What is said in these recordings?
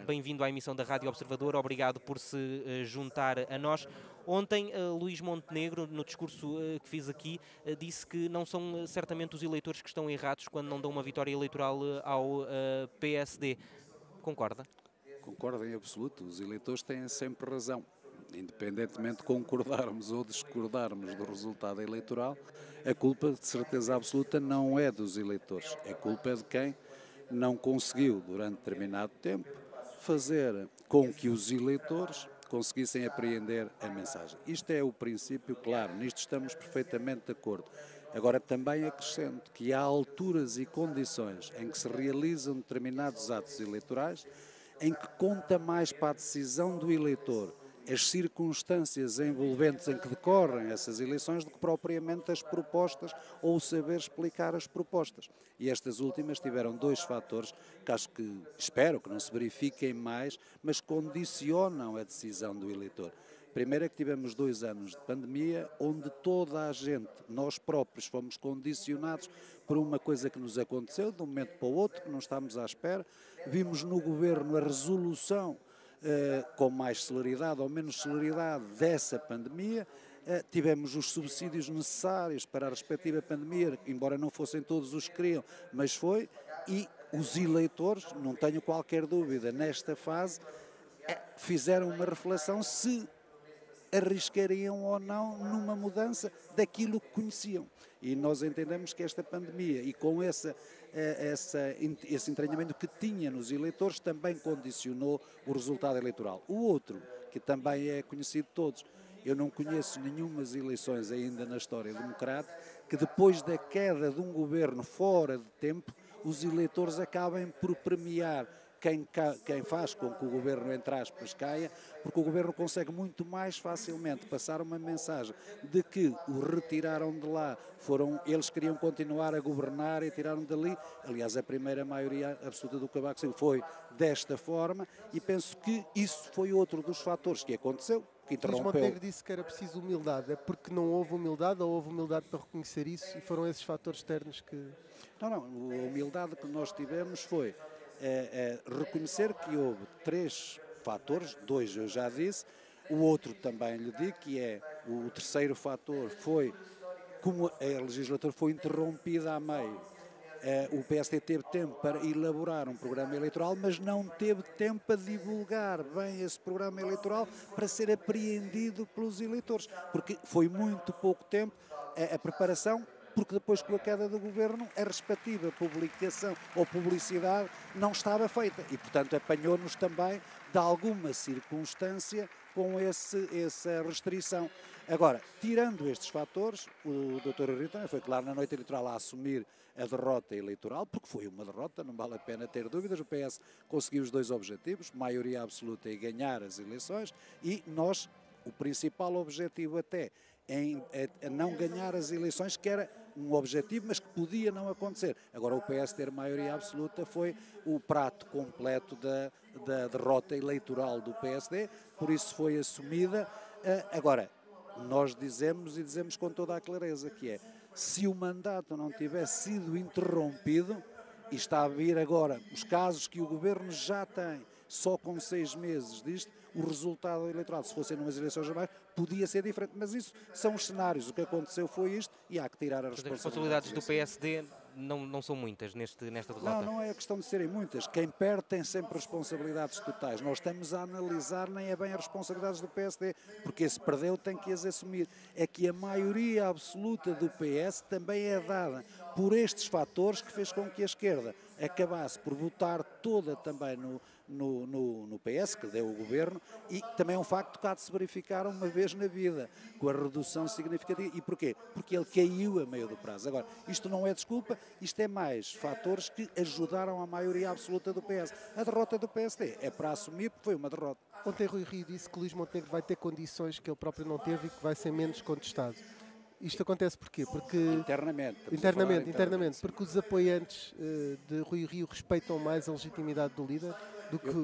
Bem-vindo à emissão da Rádio Observador, obrigado por se juntar a nós. Ontem, Luís Montenegro, no discurso que fiz aqui, disse que não são certamente os eleitores que estão errados quando não dão uma vitória eleitoral ao PSD. Concorda? Concordo em absoluto, os eleitores têm sempre razão. Independentemente de concordarmos ou discordarmos do resultado eleitoral, a culpa, de certeza absoluta, não é dos eleitores. A culpa é de quem não conseguiu, durante determinado tempo, fazer com que os eleitores conseguissem apreender a mensagem. Isto é o princípio, claro, nisto estamos perfeitamente de acordo. Agora, também acrescento que há alturas e condições em que se realizam determinados atos eleitorais em que conta mais para a decisão do eleitor as circunstâncias envolventes em que decorrem essas eleições do que propriamente as propostas ou o saber explicar as propostas. E estas últimas tiveram dois fatores que espero que não se verifiquem mais, mas condicionam a decisão do eleitor. Primeiro é que tivemos 2 anos de pandemia onde toda a gente, nós próprios, fomos condicionados por uma coisa que nos aconteceu de um momento para o outro, que não estávamos à espera. Vimos no governo a resolução com mais celeridade ou menos celeridade dessa pandemia. Tivemos os subsídios necessários para a respectiva pandemia, embora não fossem todos os que queriam, mas foi, e os eleitores, não tenho qualquer dúvida, nesta fase, fizeram uma reflexão se arriscariam ou não numa mudança daquilo que conheciam. E nós entendemos que esta pandemia, e com esse entranhamento que tinha nos eleitores, também condicionou o resultado eleitoral. O outro, que também é conhecido de todos, eu não conheço nenhumas eleições ainda na história democrática que depois da queda de um governo fora de tempo, os eleitores acabem por premiar quem faz com que o governo, entre aspas, caia, porque o governo consegue muito mais facilmente passar uma mensagem de que o retiraram de lá, eles queriam continuar a governar e tiraram dali. Aliás, a primeira maioria absoluta do Cavaco Silva foi desta forma, e penso que isso foi outro dos fatores que aconteceu, que interrompeu. Luís Montenegro disse que era preciso humildade. É porque não houve humildade ou houve humildade para reconhecer isso e foram esses fatores externos que... Não, a humildade que nós tivemos foi reconhecer que houve 3 fatores, 2 eu já disse, o outro também lhe digo, que é o terceiro fator foi como a legislatura foi interrompida a meio. O PSD teve tempo para elaborar um programa eleitoral, mas não teve tempo para divulgar bem esse programa eleitoral para ser apreendido pelos eleitores, porque foi muito pouco tempo a preparação, porque depois, com a queda do governo, a respectiva publicação ou publicidade não estava feita e, portanto, apanhou-nos também de alguma circunstância com essa restrição. Agora, tirando estes fatores, o Dr. Rui foi claro na noite eleitoral a assumir a derrota eleitoral, porque foi uma derrota, não vale a pena ter dúvidas. O PS conseguiu os 2 objetivos, maioria absoluta e ganhar as eleições, e nós, o principal objetivo até em não ganhar as eleições, que era um objetivo, mas que podia não acontecer. Agora, o PS ter maioria absoluta foi o prato completo da derrota eleitoral do PSD, por isso foi assumida. Agora, nós dizemos com toda a clareza que é, se o mandato não tivesse sido interrompido, e está a vir agora os casos que o governo já tem, só com 6 meses disto, o resultado eleitoral, se fossem numas eleições normais, podia ser diferente. Mas isso são os cenários. O que aconteceu foi isto e há que tirar as responsabilidades do PSD não são muitas nesta derrota. Não é a questão de serem muitas. Quem perde tem sempre responsabilidades totais. Nós estamos a analisar nem é bem as responsabilidades do PSD, porque se perdeu tem que as assumir. É que a maioria absoluta do PS também é dada por estes fatores que fez com que a esquerda acabasse por votar toda também no PS, que deu o governo, e também é um facto que há de se verificar uma vez na vida, com a redução significativa. E porquê? Porque ele caiu a meio do prazo. Agora, isto não é desculpa, isto é mais fatores que ajudaram a maioria absoluta do PS. A derrota do PSD é para assumir, porque foi uma derrota. Ontem Rui Rio disse que Luís Montenegro vai ter condições que ele próprio não teve e que vai ser menos contestado. Isto acontece porquê? Porque internamente, porque os apoiantes de Rui Rio respeitam mais a legitimidade do líder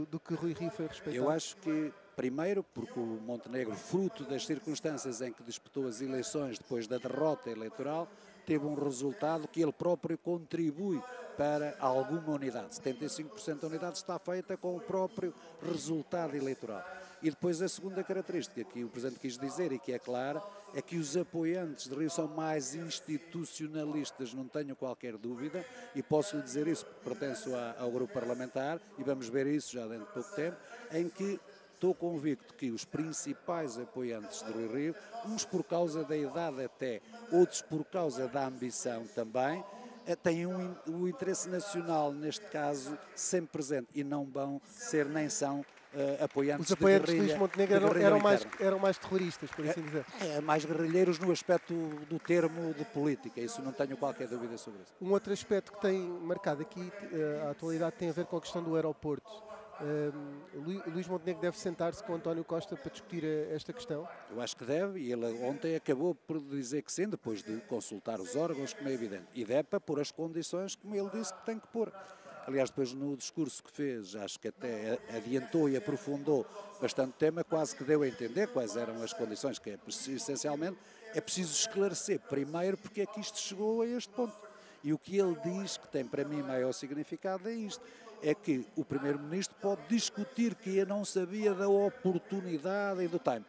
do que Rui Rio foi respeitado. Eu acho que, primeiro, porque o Montenegro, fruto das circunstâncias em que disputou as eleições depois da derrota eleitoral, teve um resultado que ele próprio contribui para alguma unidade. 75% da unidade está feita com o próprio resultado eleitoral. E depois a segunda característica que o Presidente quis dizer e que é clara, é que os apoiantes de Rio são mais institucionalistas, não tenho qualquer dúvida, e posso lhe dizer isso porque pertenço ao grupo parlamentar, e vamos ver isso já dentro de pouco tempo, em que estou convicto que os principais apoiantes de Rio, uns por causa da idade até, outros por causa da ambição também, têm o interesse nacional, neste caso, sempre presente, e não vão ser nem são apoiantes os apoiantes de guerrilha, de Luís Montenegro eram mais terroristas, por assim dizer. Mais guerrilheiros no aspecto do termo de política, isso não tenho qualquer dúvida sobre isso. Um outro aspecto que tem marcado aqui a atualidade tem a ver com a questão do aeroporto. Luís Montenegro deve sentar-se com António Costa para discutir esta questão? Eu acho que deve, e ele ontem acabou por dizer que sim, depois de consultar os órgãos, como é evidente, e deve para pôr as condições como ele disse que tem que pôr. Aliás, depois no discurso que fez, acho que até adiantou e aprofundou bastante o tema, quase que deu a entender quais eram as condições, que essencialmente é preciso esclarecer primeiro porque é que isto chegou a este ponto. E o que ele diz, que tem para mim maior significado, é isto, é que o Primeiro-Ministro pode discutir que não sabia da oportunidade e do time,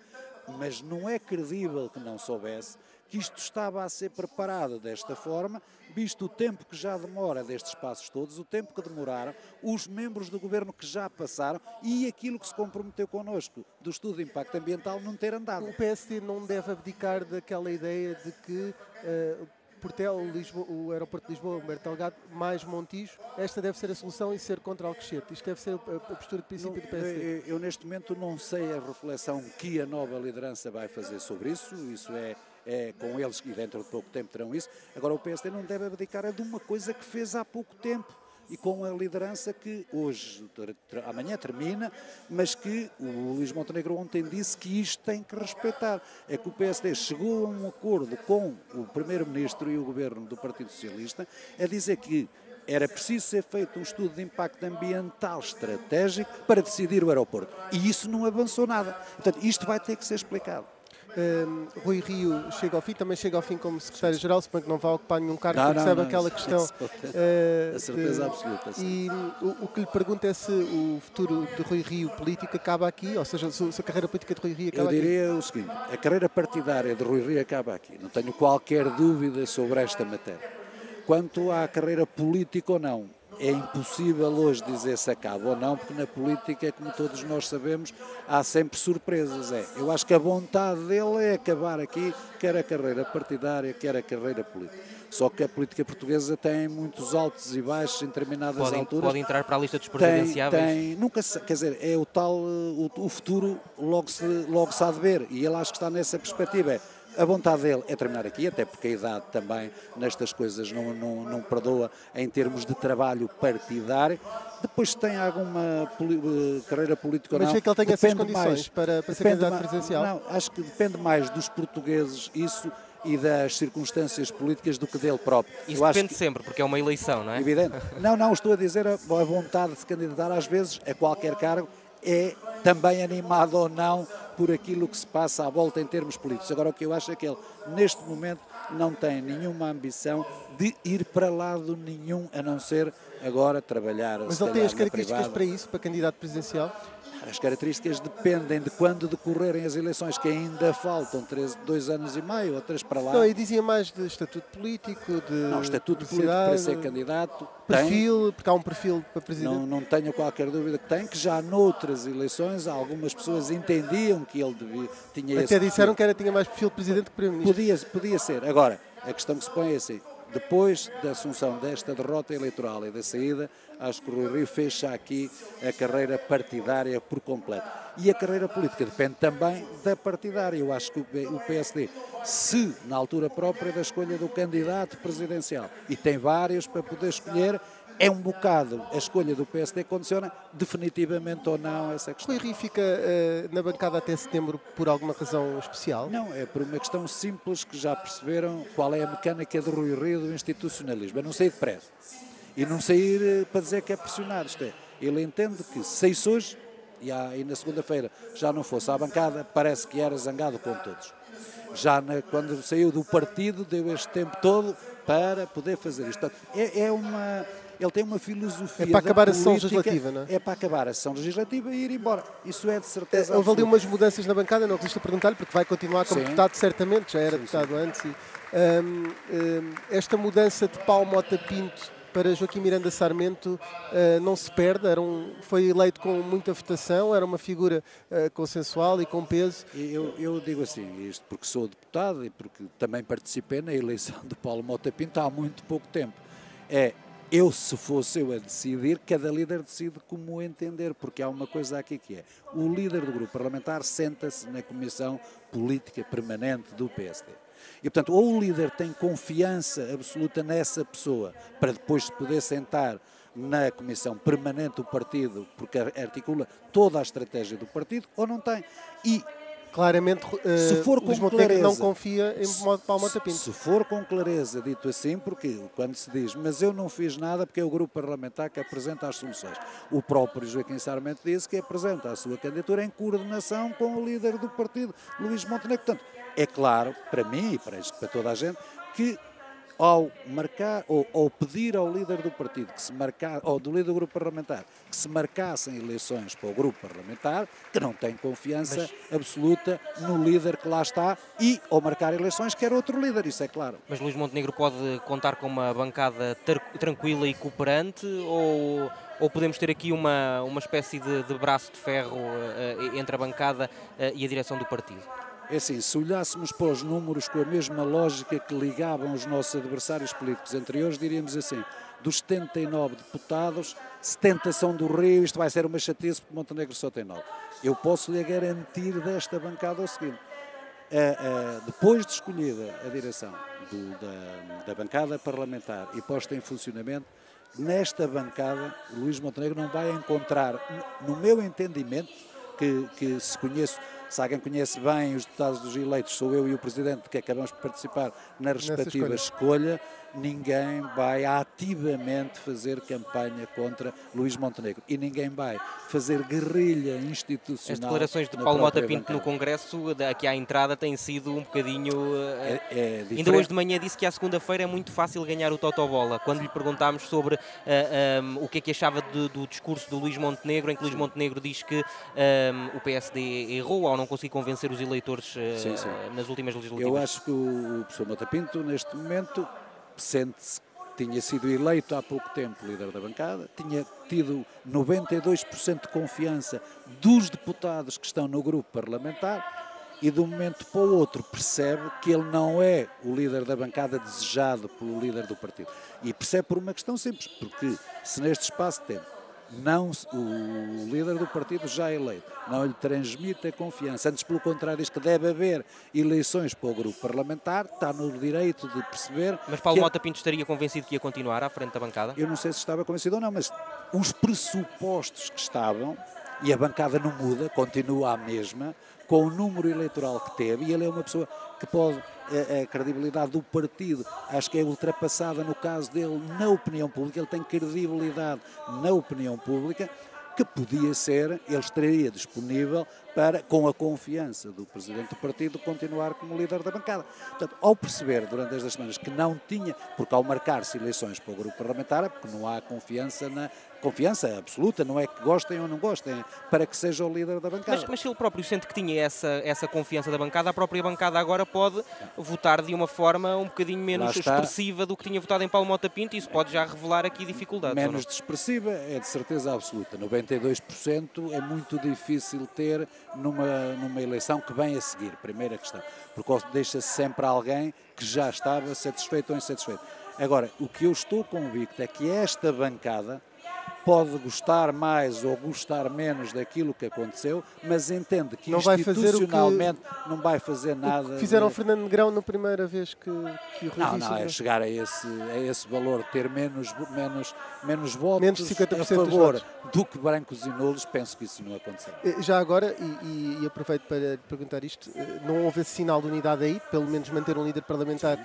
mas não é credível que não soubesse que isto estava a ser preparado desta forma, visto o tempo que já demora destes passos todos, o tempo que demoraram, os membros do Governo que já passaram e aquilo que se comprometeu connosco do estudo de impacto ambiental não ter andado. O PSD não deve abdicar daquela ideia de que Portel, o aeroporto de Lisboa, Humberto Delgado, mais Montijo, esta deve ser a solução e ser contra Alcochete. Isto deve ser a postura de princípio do PSD. Eu neste momento não sei a reflexão que a nova liderança vai fazer sobre isso, isso é com eles que dentro de pouco tempo terão isso. Agora o PSD não deve abdicar de uma coisa que fez há pouco tempo e com a liderança que hoje, amanhã termina, mas que o Luís Montenegro ontem disse que isto tem que respeitar. É que o PSD chegou a um acordo com o Primeiro-Ministro e o Governo do Partido Socialista a dizer que era preciso ser feito um estudo de impacto ambiental estratégico para decidir o aeroporto. E isso não avançou nada. Portanto, isto vai ter que ser explicado. Rui Rio chega ao fim, também chega ao fim como secretário-geral, suponho que não vai ocupar nenhum cargo, percebe aquela questão. A certeza absoluta. Sim. E o que lhe pergunto é se o futuro de Rui Rio político acaba aqui, ou seja, se a carreira política de Rui Rio acaba aqui. Eu diria o seguinte, a carreira partidária de Rui Rio acaba aqui, não tenho qualquer dúvida sobre esta matéria. Quanto à carreira política ou não, é impossível hoje dizer se acaba ou não, porque na política, como todos nós sabemos, há sempre surpresas. Eu acho que a vontade dele é acabar aqui, quer a carreira partidária, quer a carreira política. Só que a política portuguesa tem muitos altos e baixos em determinadas alturas. Pode entrar para a lista dos presidenciáveis? Nunca se, quer dizer, é o tal, o futuro logo se há de ver, e ele acho que está nessa perspectiva. A vontade dele é terminar aqui, até porque a idade também nestas coisas não perdoa em termos de trabalho partidário. Depois se tem alguma carreira política ou não. Mas é que ele tem essas condições para ser candidato presidencial? Não, acho que depende mais dos portugueses isso e das circunstâncias políticas do que dele próprio. Isso depende sempre, porque é uma eleição, não é? Evidente. Não, estou a dizer a vontade de se candidatar às vezes a qualquer cargo é também animado ou não por aquilo que se passa à volta em termos políticos. Agora o que eu acho é que ele, neste momento, não tem nenhuma ambição de ir para lado nenhum, a não ser agora trabalhar. Mas ele tem as características para isso, para candidato presidencial? As características dependem de quando decorrerem as eleições, que ainda faltam 2 anos e meio ou 3 para lá. Não, eu dizia mais de estatuto político, Não, estatuto político para ser candidato. Perfil, porque há um perfil para presidente. Não tenho qualquer dúvida que tem, que já noutras eleições algumas pessoas entendiam que ele tinha esse Até disseram que tinha mais perfil de presidente que primeiro-ministro. Podia ser. Agora, a questão que se põe é assim. Depois da assunção desta derrota eleitoral e da saída, acho que o Rui Rio fecha aqui a carreira partidária por completo. E a carreira política depende também da partidária. Eu acho que o PSD, se na altura própria da escolha do candidato presidencial, e tem vários para poder escolher, é um bocado a escolha do PSD condiciona definitivamente ou não essa questão. Rui Rio fica na bancada até setembro por alguma razão especial? Não, é por uma questão simples que já perceberam qual é a mecânica de Rui Rio do institucionalismo. É não sair depressa e não sair para dizer que é pressionado. Isto é, ele entende que se saísse hoje e na segunda-feira já não fosse à bancada, parece que era zangado com todos. Já quando saiu do partido deu este tempo todo para poder fazer isto. É ele tem uma filosofia. É para acabar a sessão política, legislativa, não é? É para acabar a sessão legislativa e ir embora. Isso é de certeza. Houve ali umas mudanças na bancada, não resisto a perguntar-lhe, porque vai continuar como deputado, certamente, já era deputado antes. E, esta mudança de Paulo Mota Pinto para Joaquim Miranda Sarmento não se perde, foi eleito com muita votação, era uma figura consensual e com peso. Eu digo assim, isto porque sou deputado e porque também participei na eleição de Paulo Mota Pinto há muito pouco tempo. Se fosse eu a decidir, cada líder decide como entender, porque há uma coisa aqui que é, o líder do grupo parlamentar senta-se na Comissão Política Permanente do PSD. E, portanto, ou o líder tem confiança absoluta nessa pessoa para depois se poder sentar na Comissão Permanente do Partido, porque articula toda a estratégia do partido, ou não tem. E claramente, se for com clareza, não confia em Paulo Mota Pinto. Se for com clareza dito assim, porque quando se diz, mas eu não fiz nada porque é o grupo parlamentar que apresenta as soluções. O próprio Joaquim Sarmento disse que apresenta a sua candidatura em coordenação com o líder do partido, Luís Montenegro. Portanto, é claro, para mim e para toda a gente, que ao marcar ou pedir ao líder do partido que se marcar, ou do líder do grupo parlamentar que se marcassem eleições para o grupo parlamentar, que não tem confiança absoluta no líder que lá está, e ao marcar eleições quer outro líder, isso é claro. Mas Luís Montenegro pode contar com uma bancada tranquila e cooperante, ou podemos ter aqui uma espécie de braço de ferro entre a bancada e a direção do partido? É assim, se olhássemos para os números com a mesma lógica que ligavam os nossos adversários políticos anteriores, diríamos assim, dos 79 deputados, 70 são do Rio, isto vai ser uma chatice porque Montenegro só tem 9. Eu posso lhe garantir desta bancada o seguinte, depois de escolhida a direção da bancada parlamentar e posta em funcionamento, nesta bancada Luís Montenegro não vai encontrar, no meu entendimento, que se alguém conhece bem os deputados dos eleitos, sou eu e o Presidente que acabamos de participar na respectiva escolha, ninguém vai ativamente fazer campanha contra Luís Montenegro e ninguém vai fazer guerrilha institucional. As declarações de Paulo Mota Pinto no Congresso, aqui à entrada, têm sido um bocadinho... ainda hoje de manhã disse que à segunda-feira é muito fácil ganhar o Totobola. Quando lhe perguntámos sobre o que é que achava do discurso do Luís Montenegro, em que Luís Montenegro diz que o PSD errou ao não conseguir convencer os eleitores nas últimas legislativas. Eu acho que o professor Mota Pinto, neste momento, sente-se que tinha sido eleito há pouco tempo líder da bancada, tinha tido 92% de confiança dos deputados que estão no grupo parlamentar e de um momento para o outro percebe que ele não é o líder da bancada desejado pelo líder do partido. E percebe por uma questão simples, porque se neste espaço de tempo o líder do partido já eleito não lhe transmite a confiança, antes pelo contrário diz que deve haver eleições para o grupo parlamentar, está no direito de perceber... Mas Paulo Mota Pinto estaria convencido que ia continuar à frente da bancada? Eu não sei se estava convencido ou não, mas os pressupostos que estavam, e a bancada não muda, continua a mesma, com o número eleitoral que teve, e ele é uma pessoa que pode, a credibilidade do partido, acho que é ultrapassada no caso dele na opinião pública, ele tem credibilidade na opinião pública, que podia ser, ele estaria disponível para, com a confiança do Presidente do Partido, continuar como líder da bancada. Portanto, ao perceber durante estas semanas que não tinha, porque ao marcar-se eleições para o grupo parlamentar, é porque não há confiança absoluta, não é que gostem ou não gostem, para que seja o líder da bancada. Mas se ele próprio sente que tinha essa confiança da bancada, a própria bancada agora pode votar de uma forma um bocadinho menos expressiva do que tinha votado em Paulo Mota Pinto, e isso pode já revelar aqui dificuldades. Menos expressiva é de certeza absoluta. 92% é muito difícil ter numa eleição que vem a seguir, primeira questão, porque deixa-se sempre alguém que já estava satisfeito ou insatisfeito. Agora, o que eu estou convicto é que esta bancada pode gostar mais ou gostar menos daquilo que aconteceu, mas entende que institucionalmente não vai fazer nada. Fizeram o Fernando Negrão na primeira vez que o Rui Não, é chegar a esse valor, ter menos votos menos 50% a favor do que brancos e nulos, penso que isso não aconteceu. Já agora, e aproveito para perguntar isto, não houve esse sinal de unidade aí, pelo menos manter um líder parlamentar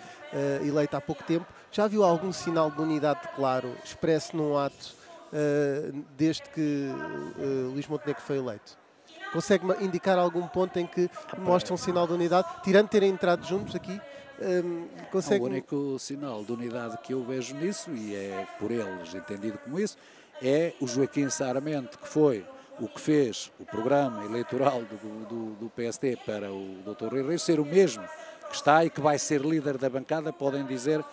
eleito há pouco tempo. Já viu algum sinal de unidade claro, expresso num ato, desde que Luís Montenegro foi eleito? Consegue indicar algum ponto em que mostra um sinal de unidade, tirando terem entrado juntos aqui consegue... O único sinal de unidade que eu vejo nisso, e é por eles entendido como isso, é o Joaquim Sarmento, que foi o que fez o programa eleitoral do PSD para o Dr. Rui Rio ser o mesmo que está e que vai ser líder da bancada. Podem dizer,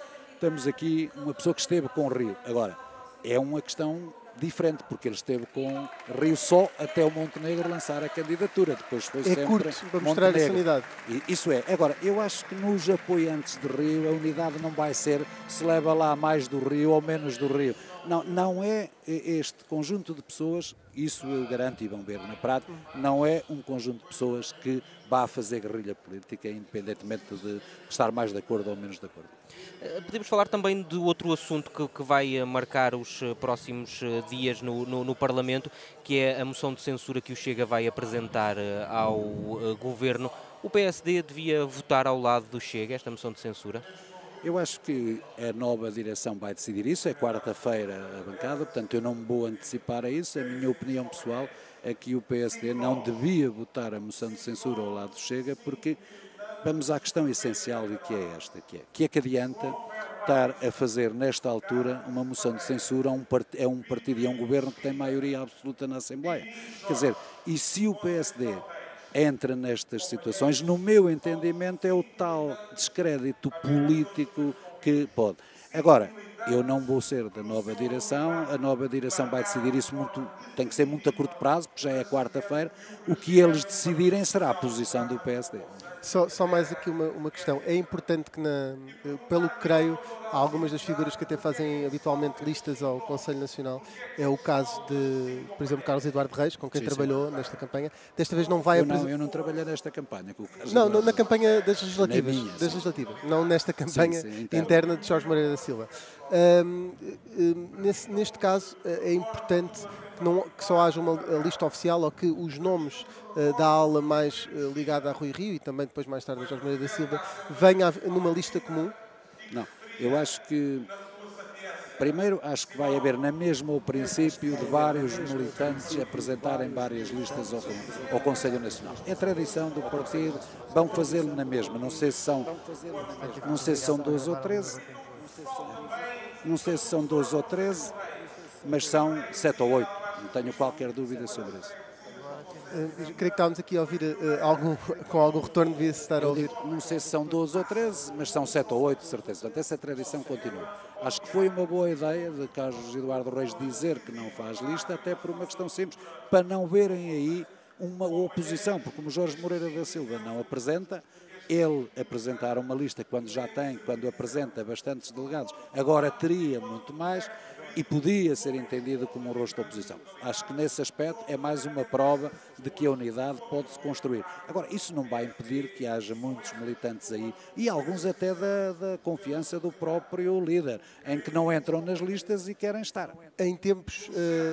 temos aqui uma pessoa que esteve com o Rio. Agora, é uma questão diferente, porque ele esteve com Rio só até o Montenegro lançar a candidatura. Depois foi sempre curto para mostrar essa unidade. Isso é. Agora, eu acho que nos apoiantes de Rio a unidade não vai ser se leva lá mais do Rio ou menos do Rio. Não é este conjunto de pessoas, isso eu garanto e vão ver na prática, não é um conjunto de pessoas que vá fazer guerrilha política, independentemente de estar mais de acordo ou menos de acordo. Podemos falar também de outro assunto que vai marcar os próximos dias no Parlamento, que é a moção de censura que o Chega vai apresentar ao Governo. O PSD devia votar ao lado do Chega esta moção de censura? Eu acho que a nova direção vai decidir isso, é quarta-feira a bancada, portanto eu não me vou antecipar a isso. A minha opinião pessoal é que o PSD não devia votar a moção de censura ao lado do Chega, porque vamos à questão essencial e que é esta, que é que adianta estar a fazer nesta altura uma moção de censura a um partido e a um governo que tem maioria absoluta na Assembleia. Quer dizer, e se o PSD entra nestas situações, no meu entendimento é o tal descrédito político que pode. Agora, eu não vou ser da nova direção, a nova direção vai decidir isso tem que ser muito a curto prazo, porque já é quarta-feira, o que eles decidirem será a posição do PSD. Só mais aqui uma questão. É importante que, pelo que creio, há algumas das figuras que até fazem habitualmente listas ao Conselho Nacional. É o caso de, por exemplo, Carlos Eduardo Reis, com quem trabalhou nesta campanha. Desta vez não vai apresentar... Eu não trabalhei nesta campanha com o Carlos Não, Eduardo. na campanha das legislativas. Não nesta campanha interna de Jorge Moreira da Silva. Neste caso, é importante que só haja uma lista oficial, ou que os nomes da ala mais ligada a Rui Rio e também depois mais tarde a Jorge Moreira da Silva venha numa lista comum? Não, eu acho que primeiro acho que vai haver na mesma o princípio de vários militantes apresentarem várias listas ao Conselho Nacional. É tradição do partido, vão fazê-lo na mesma, não sei se são 12 ou 13, mas são 7 ou 8, não tenho qualquer dúvida sobre isso. Creio que estávamos aqui a ouvir com algum retorno, devia-se estar a ouvir. Não sei se são 12 ou 13, mas são 7 ou 8, de certeza. Portanto, essa tradição continua. Acho que foi uma boa ideia de Carlos Eduardo Reis dizer que não faz lista, até por uma questão simples, para não verem aí uma oposição, porque como Jorge Moreira da Silva não apresenta, ele apresentar uma lista quando apresenta bastantes delegados, agora teria muito mais e podia ser entendido como um rosto da oposição. Acho que nesse aspecto é mais uma prova de que a unidade pode-se construir. Agora, isso não vai impedir que haja muitos militantes aí, e alguns até da confiança do próprio líder, em que não entram nas listas e querem estar. Em tempos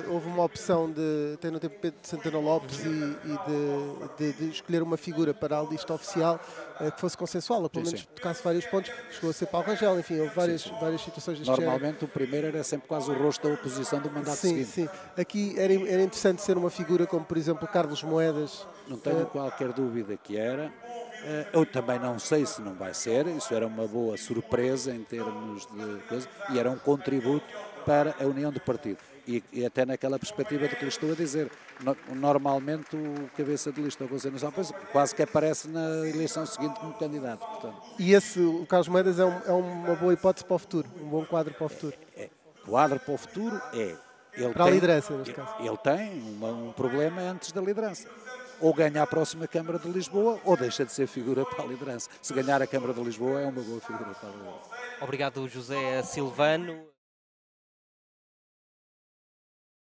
houve uma opção até no tempo de Pedro de Santana Lopes e de escolher uma figura para a lista oficial que fosse consensual, pelo menos tocasse vários pontos. Chegou a ser Paulo Rangel, enfim, houve várias situações deste género. Normalmente o primeiro era sempre quase o rosto da oposição do mandato seguinte. Sim. Aqui era interessante ser uma figura como, por exemplo, Carlos Moedas. Não tenho qualquer dúvida que era. Eu também não sei se não vai ser. Isso era uma boa surpresa em termos de coisa e era um contributo para a união do partido. E até naquela perspectiva do que lhe estou a dizer. Normalmente o cabeça de lista ao Conselho Nacional quase que aparece na eleição seguinte como candidato. Portanto. E o Carlos Moedas é uma boa hipótese para o futuro, um bom quadro para o futuro. Quadro para o futuro é... Para a liderança, neste caso. Ele tem um problema antes da liderança. Ou ganha a próxima Câmara de Lisboa, ou deixa de ser figura para a liderança. Se ganhar a Câmara de Lisboa, é uma boa figura para a liderança. Obrigado, José Silvano.